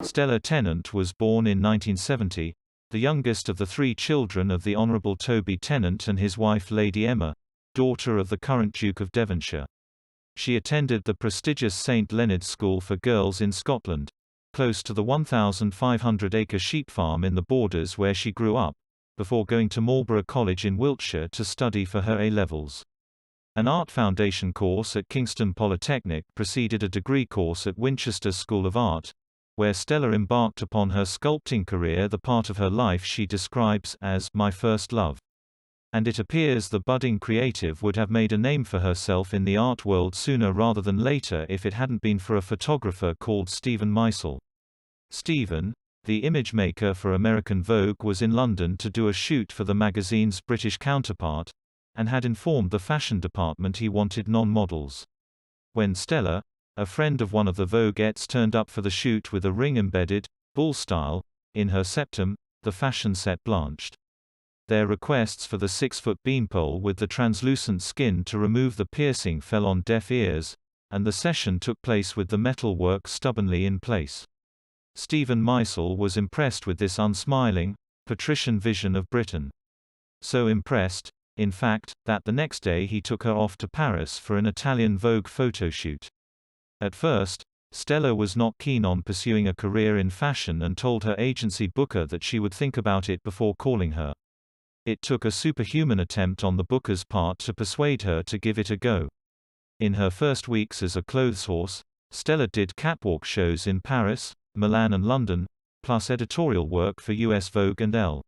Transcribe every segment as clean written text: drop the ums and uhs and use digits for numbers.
Stella Tennant was born in 1970, the youngest of the three children of the Honourable Toby Tennant and his wife Lady Emma, daughter of the current Duke of Devonshire. She attended the prestigious St Leonards School for Girls in Scotland, close to the 1,500-acre sheep farm in the Borders where she grew up, before going to Marlborough College in Wiltshire to study for her A-levels. An art foundation course at Kingston Polytechnic preceded a degree course at Winchester School of Art, where Stella embarked upon her sculpting career, the part of her life she describes as "my first love." And it appears the budding creative would have made a name for herself in the art world sooner rather than later if it hadn't been for a photographer called Steven Meisel. Steven, the image maker for American Vogue, was in London to do a shoot for the magazine's British counterpart, and had informed the fashion department he wanted non-models. When Stella, a friend of one of the Vogue-ettes, turned up for the shoot with a ring embedded, bull-style, in her septum, the fashion set blanched. Their requests for the 6-foot beanpole with the translucent skin to remove the piercing fell on deaf ears, and the session took place with the metalwork stubbornly in place. Steven Meisel was impressed with this unsmiling, patrician vision of Britain. So impressed, in fact, that the next day he took her off to Paris for an Italian Vogue photoshoot. At first, Stella was not keen on pursuing a career in fashion and told her agency booker that she would think about it before calling her. It took a superhuman attempt on the booker's part to persuade her to give it a go. In her first weeks as a clothes horse, Stella did catwalk shows in Paris, Milan and London, plus editorial work for US Vogue and Elle.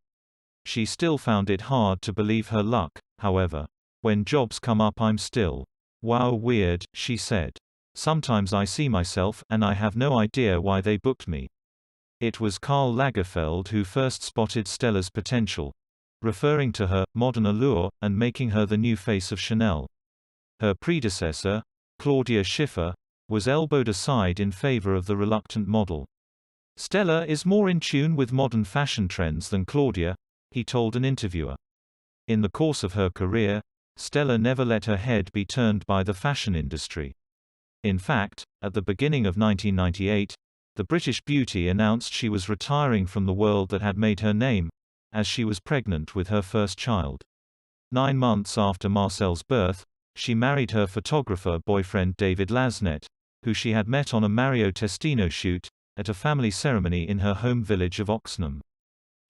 She still found it hard to believe her luck, however. "When jobs come up I'm still wow weird," she said. "Sometimes I see myself, and I have no idea why they booked me." It was Karl Lagerfeld who first spotted Stella's potential, referring to her modern allure, and making her the new face of Chanel. Her predecessor, Claudia Schiffer, was elbowed aside in favor of the reluctant model. "Stella is more in tune with modern fashion trends than Claudia," he told an interviewer. In the course of her career, Stella never let her head be turned by the fashion industry. In fact, at the beginning of 1998, the British beauty announced she was retiring from the world that had made her name, as she was pregnant with her first child. 9 months after Marcel's birth, she married her photographer boyfriend David Lasnet, who she had met on a Mario Testino shoot, at a family ceremony in her home village of Oxenham.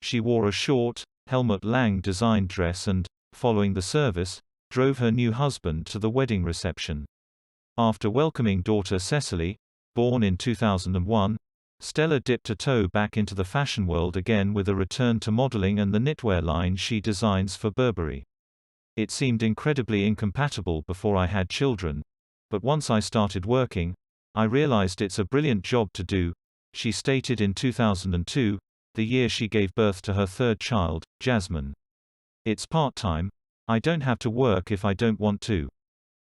She wore a short, Helmut Lang designed dress and, following the service, drove her new husband to the wedding reception. After welcoming daughter Cecily, born in 2001, Stella dipped a toe back into the fashion world again with a return to modeling and the knitwear line she designs for Burberry. "It seemed incredibly incompatible before I had children, but once I started working, I realized it's a brilliant job to do," she stated in 2002, the year she gave birth to her third child, Jasmine. "It's part-time. I don't have to work if I don't want to.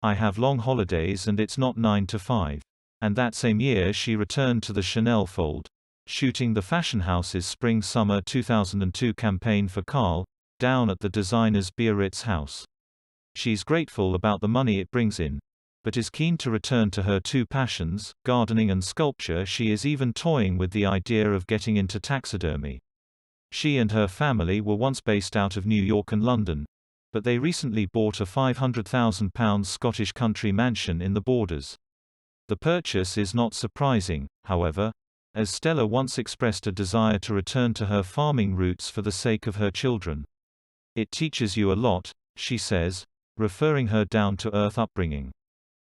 I have long holidays and it's not 9 to 5. And that same year she returned to the Chanel fold, shooting the fashion house's Spring-Summer 2002 campaign for Karl, down at the designer's Biarritz house. She's grateful about the money it brings in, but is keen to return to her two passions, gardening and sculpture. She is even toying with the idea of getting into taxidermy. She and her family were once based out of New York and London, but they recently bought a £500,000 Scottish country mansion in the Borders. The purchase is not surprising, however, as Stella once expressed a desire to return to her farming roots for the sake of her children. "It teaches you a lot," she says, referring her down-to-earth upbringing.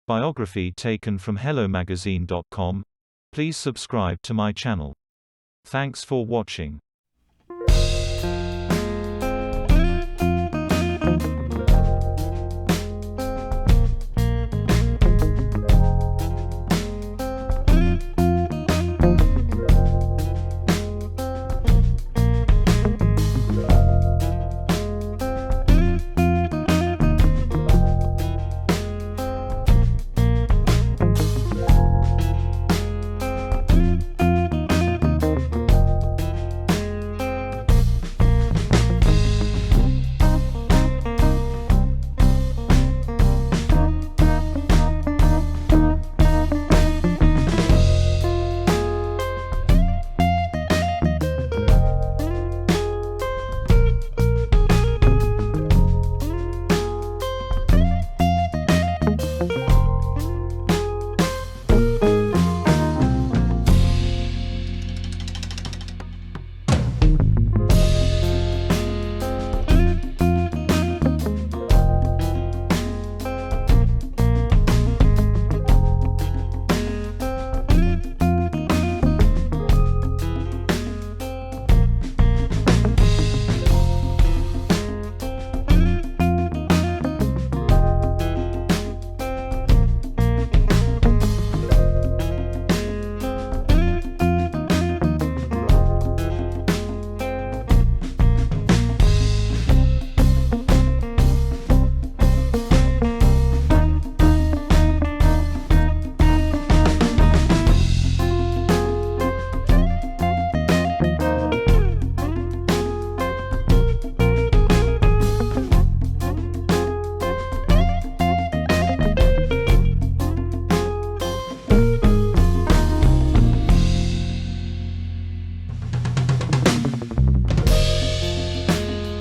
Biography taken from HelloMagazine.com. Please subscribe to my channel. Thanks for watching.